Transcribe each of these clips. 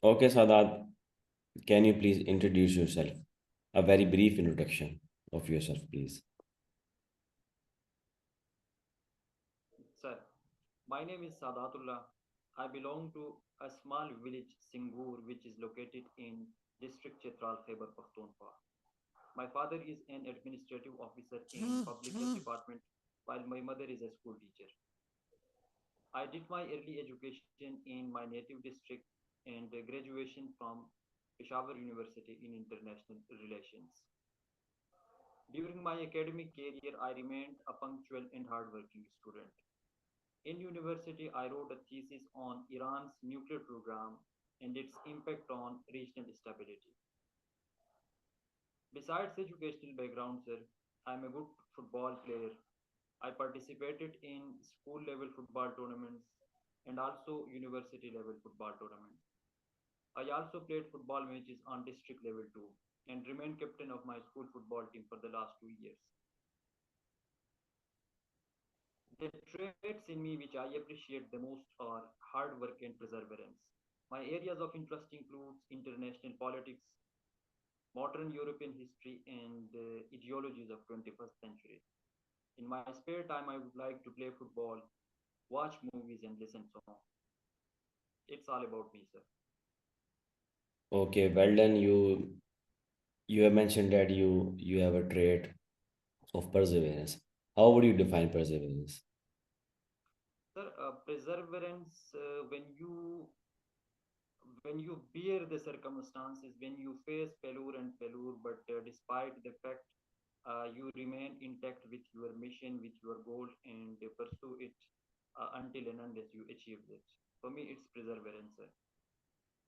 Okay, Sadat, can you please introduce yourself? A very brief introduction of yourself, please. Sir, my name is Saadaat Ullah. I belong to a small village, Singur, which is located in district Chitral, Khyber Pakhtunkhwa. My father is an administrative officer in public health department, while my mother is a school teacher. I did my early education in my native district and graduation from Peshawar University in International Relations. During my academic career, I remained a punctual and hardworking student. In university, I wrote a thesis on Iran's nuclear program and its impact on regional stability. Besides educational background, sir, I'm a good football player. I participated in school level football tournaments and also university level football tournaments. I also played football matches on district level too and remained captain of my school football team for the last 2 years. The traits in me which I appreciate the most are hard work and perseverance. My areas of interest includes international politics, modern European history, and ideologies of 21st century. In my spare time, I would like to play football, watch movies, and listen songs. It's all about me, sir. Okay, well done. You have mentioned that you have a trait of perseverance. How would you define perseverance? Sir, perseverance when you bear the circumstances, when you face failure, but despite the fact you remain intact with your mission, with your goal, and pursue it until and unless you achieve it. For me, it's perseverance, sir.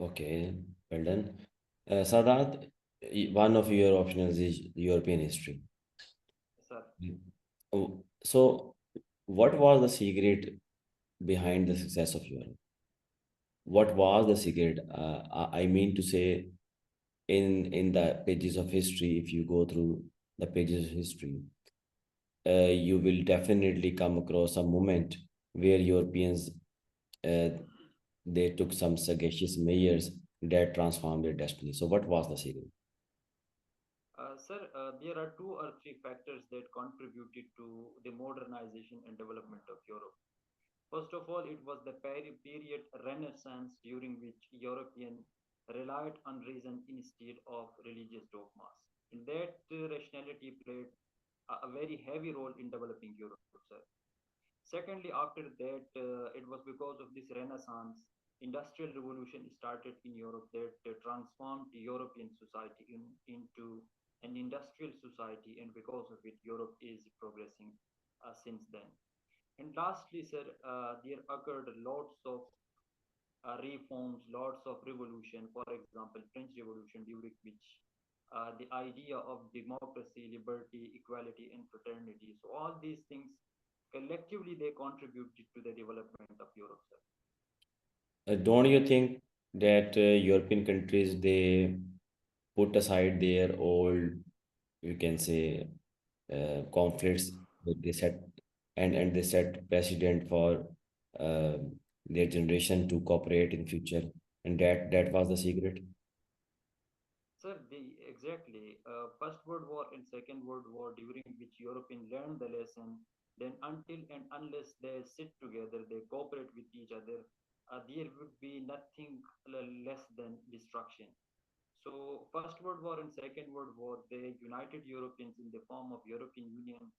Okay, well done. Sadat, one of your options is European history. Sir, Oh, so, what was the secret behind the success of Europe? What was the secret? I mean to say, in the pages of history, if you go through the pages of history, you will definitely come across a moment where Europeans uh, they took some sagacious measures that transformed their destiny. So, what was the secret? sir, there are two or three factors that contributed to the modernization and development of Europe. First of all, it was the period Renaissance during which Europeans relied on reason instead of religious dogmas. In that, rationality played a very heavy role in developing Europe, sir. Secondly, after that, it was because of this Renaissance, industrial revolution started in Europe that transformed European society into an industrial society, and because of it, Europe is progressing since then. And lastly, sir, there occurred lots of reforms, lots of revolution. For example, French Revolution, during which the idea of democracy, liberty, equality, and fraternity. So all these things collectively they contributed to the development of Europe, sir. Don't you think that European countries they put aside their old, you can say, conflicts that they set and they set precedent for uh, their generation to cooperate in future, and that was the secret. Sir, exactly. First World War and Second World War, during which Europeans learned the lesson, then until and unless they sit together, they cooperate with each other, there would be nothing less than destruction. So, First World War and Second World War, they united Europeans in the form of European Union,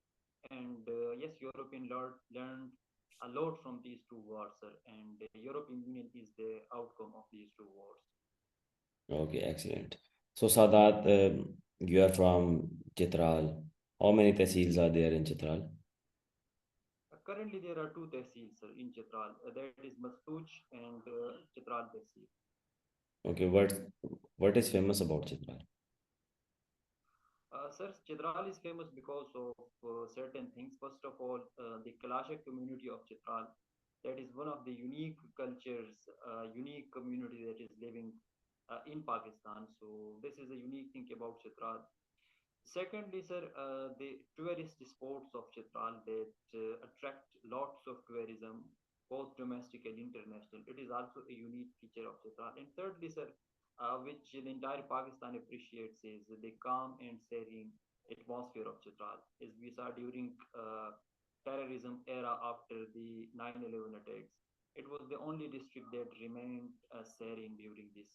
and yes, learned a lot from these two wars, sir. And the European Union is the outcome of these two wars. Okay, excellent. So Sadat, you are from Chitral. How many tehsils are there in Chitral? Currently, there are two tehsils, sir, in Chitral. That is Mastuj and Chitral tehsil. Okay, what is famous about Chitral? Sir, Chitral is famous because of certain things. First of all, the Kalashak community of Chitral, that is one of the unique cultures, unique community that is living in Pakistan. So this is a unique thing about Chitral. Secondly, sir, the tourist spots of Chitral that attract lots of tourism. both domestic and international. It is also a unique feature of Chitral. And thirdly, sir, which the entire Pakistan appreciates, is the calm and serene atmosphere of Chitral. As we saw during terrorism era after the 9/11 attacks, it was the only district that remained serene during this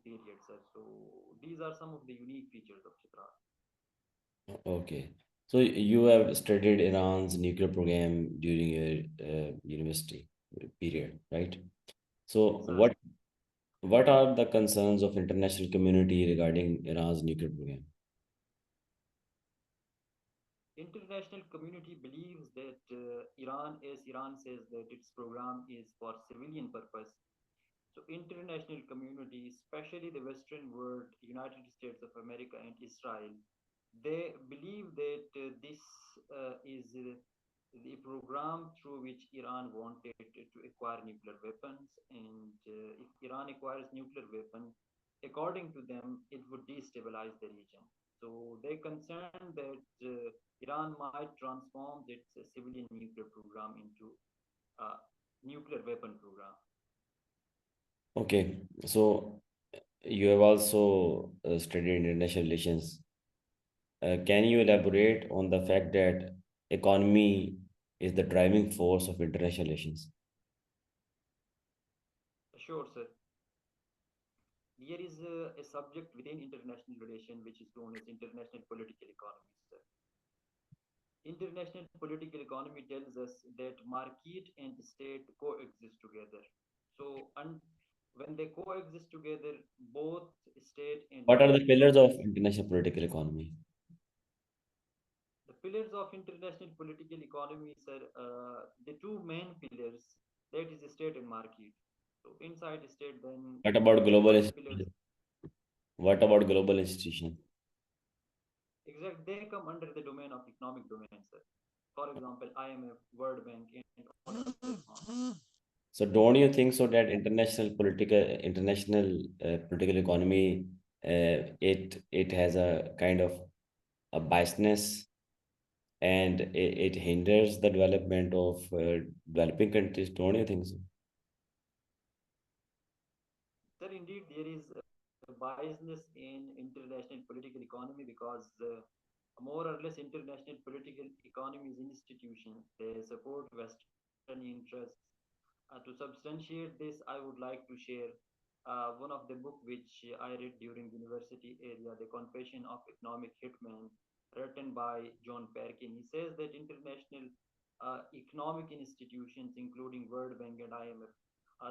period, sir. So these are some of the unique features of Chitral. Okay. So you have studied Iran's nuclear program during your university period, right? So Sir, what are the concerns of international community regarding Iran's nuclear program? international community believes that Iran says that its program is for civilian purpose. So international community, especially the Western world, United States of America and Israel, they believe that this is the program through which Iran wanted to acquire nuclear weapons. And if Iran acquires nuclear weapons, according to them, it would destabilize the region. So they concerned that Iran might transform its civilian nuclear program into a nuclear weapon program. Okay, so you have also studied international relations. Can you elaborate on the fact that economy is the driving force of international relations? Sure, sir. Here is a subject within international relation which is known as international political economy, sir. International political economy tells us that market and state coexist together. So, when they coexist together, both state and What are the market pillars of economies. international political economy? The pillars of international political economy, sir, the two main pillars, that is state and market. So, inside state, then What about the global other pillars, institutions? What about global institutions? exact, they come under the domain of economic domain, sir. For example, IMF, World Bank, and all other platforms. So don't you think so that international political economy it has a kind of a biasness and it hinders the development of developing countries? Don't you think so? Sir, indeed, there is a biasness in international political economy because more or less international political economies institutions, they support Western interests. To substantiate this, I would like to share one of the book which I read during university area, The Confession of Economic Hitman, written by John Perkin. He says that international economic institutions, including World Bank and IMF,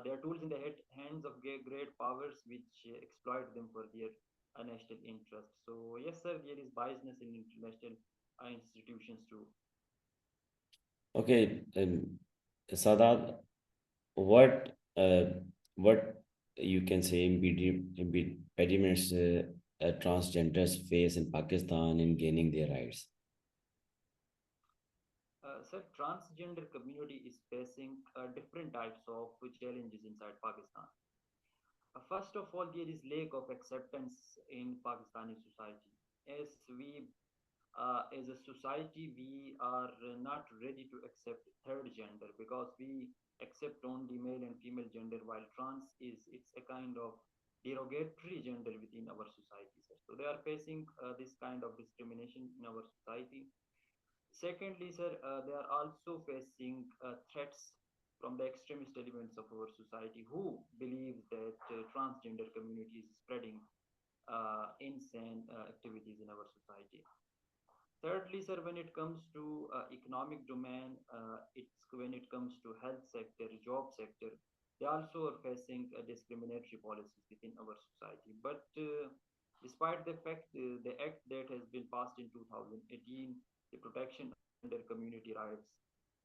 they are tools in the hands of great powers which exploit them for their national interests. So yes, sir, there is biasness in international institutions too. Okay, Sadat, what what you can say impediments transgenders face in Pakistan in gaining their rights? Sir, transgender community is facing different types of challenges inside Pakistan. First of all, there is lack of acceptance in Pakistani society. As we, as a society, we are not ready to accept third gender because we accept only male and female gender, while trans is it's a kind of derogatory gender within our society, sir. So they are facing this kind of discrimination in our society. Secondly, sir, they are also facing threats from the extremist elements of our society who believes that transgender community is spreading insane activities in our society. Thirdly, sir, when it comes to economic domain, it's when it comes to health sector, job sector, they also are facing discriminatory policies within our society. But despite the fact, the act that has been passed in 2018, the protection under community rights,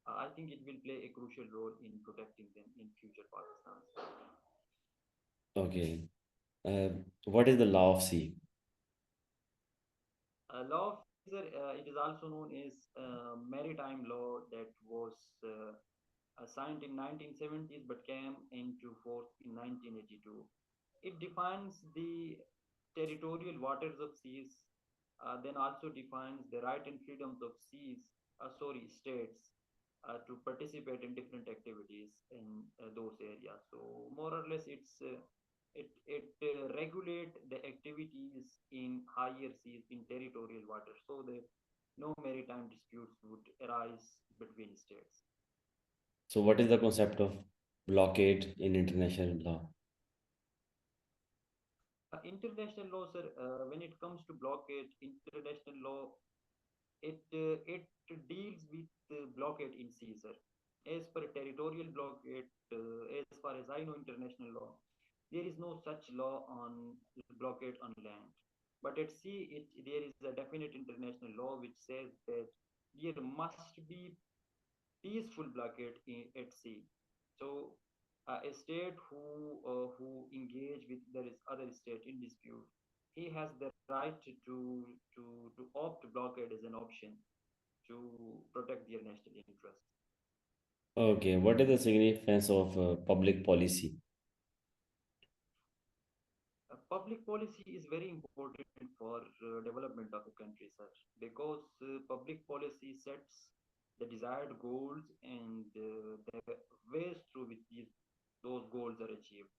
I think it will play a crucial role in protecting them in future Pakistan. Okay. Uh, what is the law of sea? Law of sea, sir, it is also known as maritime law that was signed in 1970s but came into force in 1982. It defines the territorial waters of seas, then also defines the right and freedoms of seas, sorry, states. to participate in different activities in those areas. So more or less, it regulate the activities in higher seas in territorial waters, so that no maritime disputes would arise between states. So what is the concept of blockade in international law? International law, sir, when it comes to blockade, international law, it deals with blockade in sea, sir. As per territorial blockade, as far as I know, international law, there is no such law on blockade on land. But at sea, there is a definite international law which says that there must be peaceful blockade at sea. So a state who engage with other state in dispute, he has the right to opt blockade as an option to protect their national interest. Okay, what is the significance of public policy? Public policy is very important for development of a country, sir, because public policy sets the desired goals and the ways through which those goals are achieved.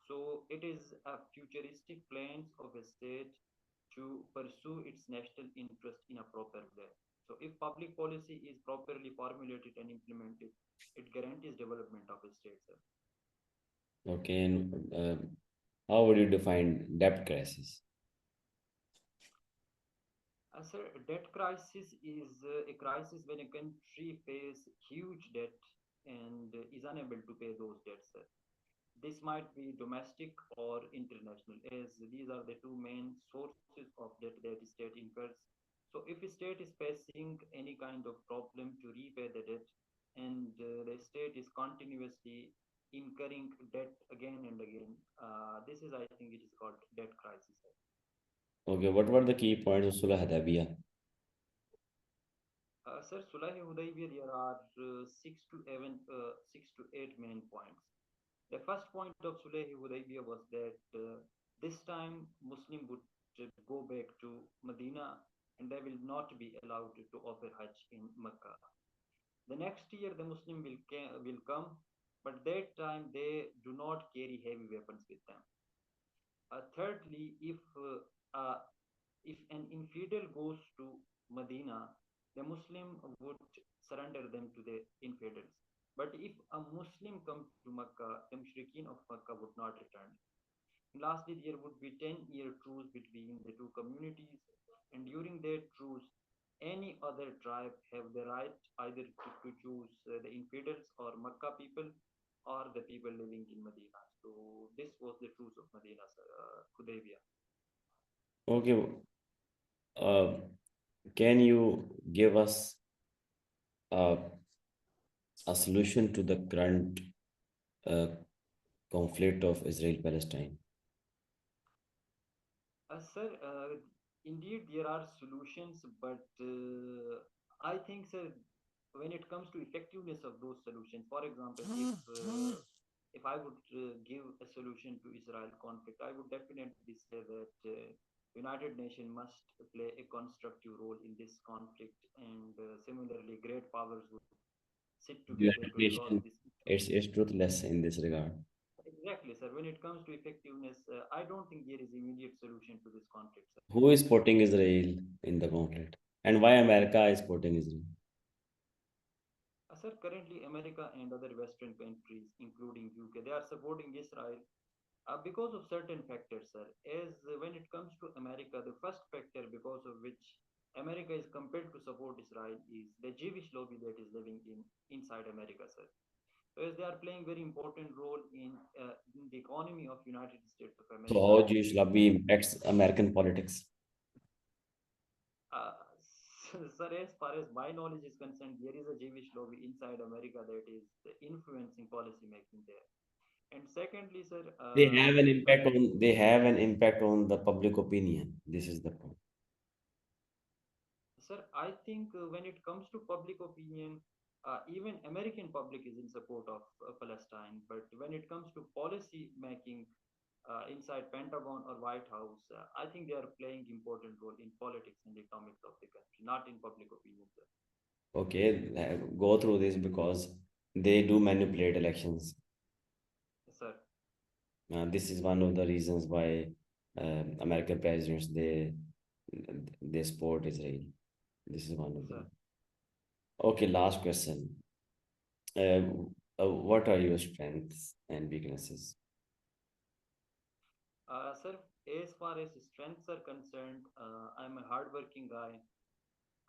So it is a futuristic plans of a state to pursue its national interest in a proper way. So if public policy is properly formulated and implemented, it guarantees development of a state, sir. Okay, and how would you define debt crisis? Sir, debt crisis is a crisis when a country faces huge debt and is unable to pay those debts, sir. This might be domestic or international, as these are the two main sources of debt that a state incurs. So, if a state is facing any kind of problem to repay the debt, and the state is continuously incurring debt again and again, this is, I think, it is called debt crisis. Okay, what were the key points of Sulh Hudaybiyah? Sir, Sulh Hudaybiyyah, there are six to eight main points. The first point of Sulh Hudaybiyyah was that this time Muslim would go back to Medina and they will not be allowed to offer Hajj in Mecca. The next year the Muslim will come, but that time they do not carry heavy weapons with them. Thirdly, if an infidel goes to Medina, the Muslim would surrender them to the infidels. But if a Muslim comes to Makkah, the mushrikeen of Makkah would not return. And lastly, there would be 10-year truce between the two communities, and during that truce, any other tribe have the right either to choose the infidels or Makkah people or the people living in Medina. So this was the truce of Medina, Hudaybiyah. Okay, uh, can you give us uh, a solution to the current uh, conflict of Israel-Palestine? Sir, indeed there are solutions, but I think, sir, when it comes to effectiveness of those solutions, for example, if I would give a solution to Israel conflict, I would definitely say that United Nations must play a constructive role in this conflict, and similarly, great powers would sit The together United to resolve Nations this issue. is truthless in this regard. Exactly, sir. When it comes to effectiveness, I don't think there is immediate solution to this conflict, sir. Who is supporting Israel in the conflict? And why America is supporting Israel? Sir, currently America and other Western countries, including UK, they are supporting Israel because of certain factors, sir. As when it comes to America, the first factor because of which America is compelled to support Israel is the Jewish lobby that is living inside America, sir. So as they are playing very important role in the economy of United States of So America. how Jewish lobby impacts American politics? Uh, sir, as far as my knowledge is concerned, there is a Jewish lobby inside America that is influencing policy making there. And secondly, sir, when it comes, They have an impact on the public opinion. This is the point. sir, I think when it comes to public opinion, even American public is in support of Palestine. But when it comes to policy making inside Pentagon or White House, I think they are playing important role in politics and economics of the country, not in public opinion, sir. Okay, go through this because they do manipulate elections. Sir, This is one of the reasons why American presidents they support Israel. This is one of sir. them. Okay, last question. Uh, what are your strengths and weaknesses? Sir, as far as strengths are concerned, I'm a hardworking guy.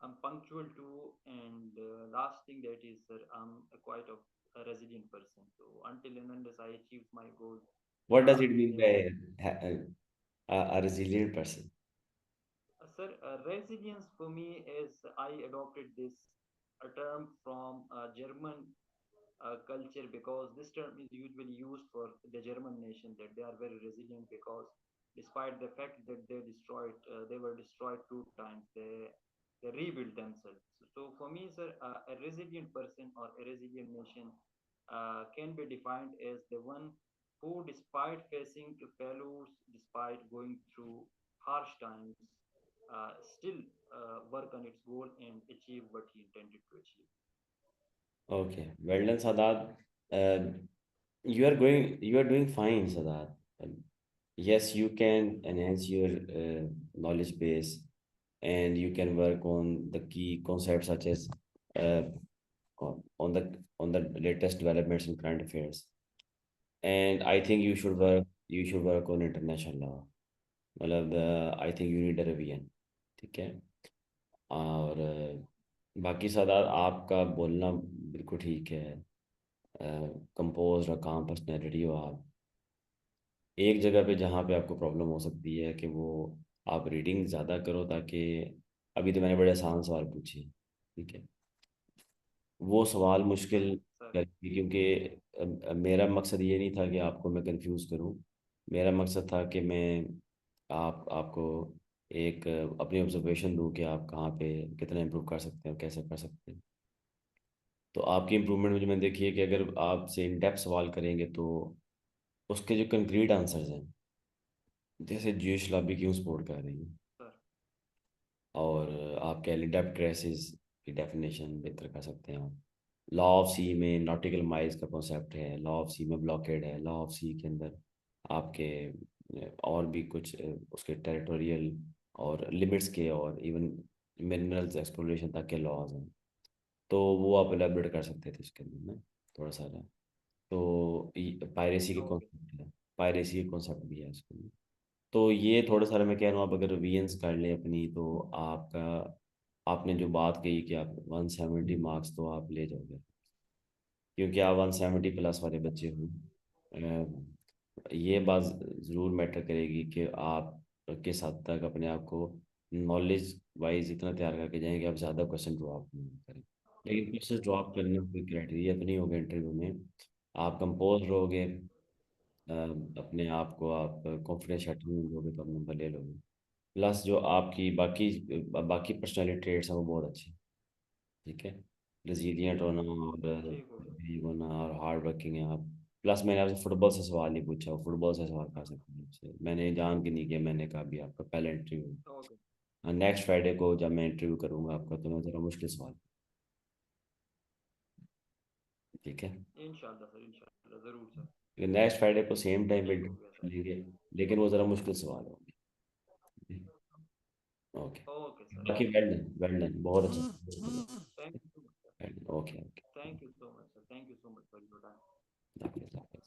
I'm punctual too, and last thing that is, sir, I'm a resilient person. So until and unless I achieve my goals, What does it I'll be mean never. by a resilient person? Sir, resilience for me is I adopted this a term from German culture because this term is usually used for the German nation that they are very resilient because despite the fact that they were destroyed two times, they rebuilt themselves. So for me, sir, a resilient person or a resilient nation can be defined as the one who, despite facing failures, despite going through harsh times, still work on its goal and achieve what he intended to achieve. Okay, well done, Sadat. Uh, you are doing fine, Sadat. Um, yes, you can enhance your knowledge base, and you can work on the key concepts such as uh, on the latest developments in current affairs. And I think you should work on international law. मतलब I think you need a revision. ठीक है और बाकी सादात आपका बोलना बिल्कुल ठीक है कंपोज और काम पर्सनैलिटी हो आप एक जगह पे जहाँ पे आपको प्रॉब्लम हो सकती है कि वो आप रीडिंग ज़्यादा करो ताकि अभी तो मैंने बड़े आसान सवाल पूछे ठीक है वो सवाल मुश्किल Sir, करके क्योंकि मेरा मकसद ये नहीं था कि आपको मैं कंफ्यूज करूं मेरा मकसद था कि मैं आपको एक अपनी ऑब्जर्वेशन दूं कि आप कहाँ पे कितना इम्प्रूव कर सकते हैं और कैसे कर सकते हैं तो आपकी इम्प्रूवमेंट मुझे मैंने देखी है कि अगर आपसे इन डेप्थ सवाल करेंगे तो उसके जो कंक्रीट आंसर्स हैं जैसे ज्यूश लॉबी क्यों सपोर्ट कर रही है sir. और आप कह लें डेप्थ ट्रेसेस की डेफिनेशन बेहतर कर सकते हैं आप लॉ ऑफ सी में नॉटिकल माइल्स का कॉन्सेप्ट है लॉ ऑफ सी में ब्लॉकेड है लॉ ऑफ सी के अंदर आपके और भी कुछ उसके टेरिटोरियल और लिमिट्स के और इवन मिनरल्स एक्सप्लोरेशन तक के लॉज हैं तो वो आप एलेबरेट कर सकते थे उसके अंदर ना थोड़ा सा ना तो पायरेसी के Okay, कॉन्सेप्ट है पायरेसी के कॉन्सेप्ट भी है उसके अंदर तो ये थोड़ा सा मैं कह रहा हूँ आप अगर रिवीजन्स कर लें अपनी तो आपका आपने जो बात कही कि आप 170 मार्क्स तो आप ले जाओगे क्योंकि आप 170 प्लस वाले बच्चे हो ये बात ज़रूर मैटर करेगी कि आप किस हद तक अपने आप को नॉलेज वाइज इतना तैयार करके जाएंगे आप ज़्यादा क्वेश्चन ड्रॉप नहीं करें लेकिन क्वेश्चन ड्रॉप करने का कोई क्राइटेरिया तो नहीं होगा इंटरव्यू में आप कंपोज रहोगे अपने आप को आप कॉन्फिडेंस सेटल दोगे तो आप नंबर ले लोगे प्लस जो आपकी बाकी बाकी पर्सनैलिटी ट्रेट्स हैं वो बहुत अच्छी हैं, ठीक है रेजिलियंट होना और ठीक हो गया। ये होना और हार्ड वर्किंग है आप प्लस मैंने आपसे फुटबॉल से सवाल नहीं पूछा फुटबॉल से सवाल कर सकते हैं आपसे मैंने जान के नहीं किया मैंने कहा भी आपका पहला इंटरव्यू Okay. नेक्स्ट फ्राइडे को जब मैं इंटरव्यू करूंगा आपका तो मैं ज़रा मुश्किल सवाल ठीक है इंशाल्लाह सर, इंशाल्लाह ज़रूर सर। नेक्स्ट फ्राइडे को सेम टाइम पे ठीक हो गया इंटरव्यू सर। लेंगे लेकिन वो ज़रा मुश्किल सवाल होंगे ओके ओके सर, बाकी ओके। वेल डन बहुत अच्छा thank you so much sir. Okay okay thank you so much sir. Thank you so much for your time. Okay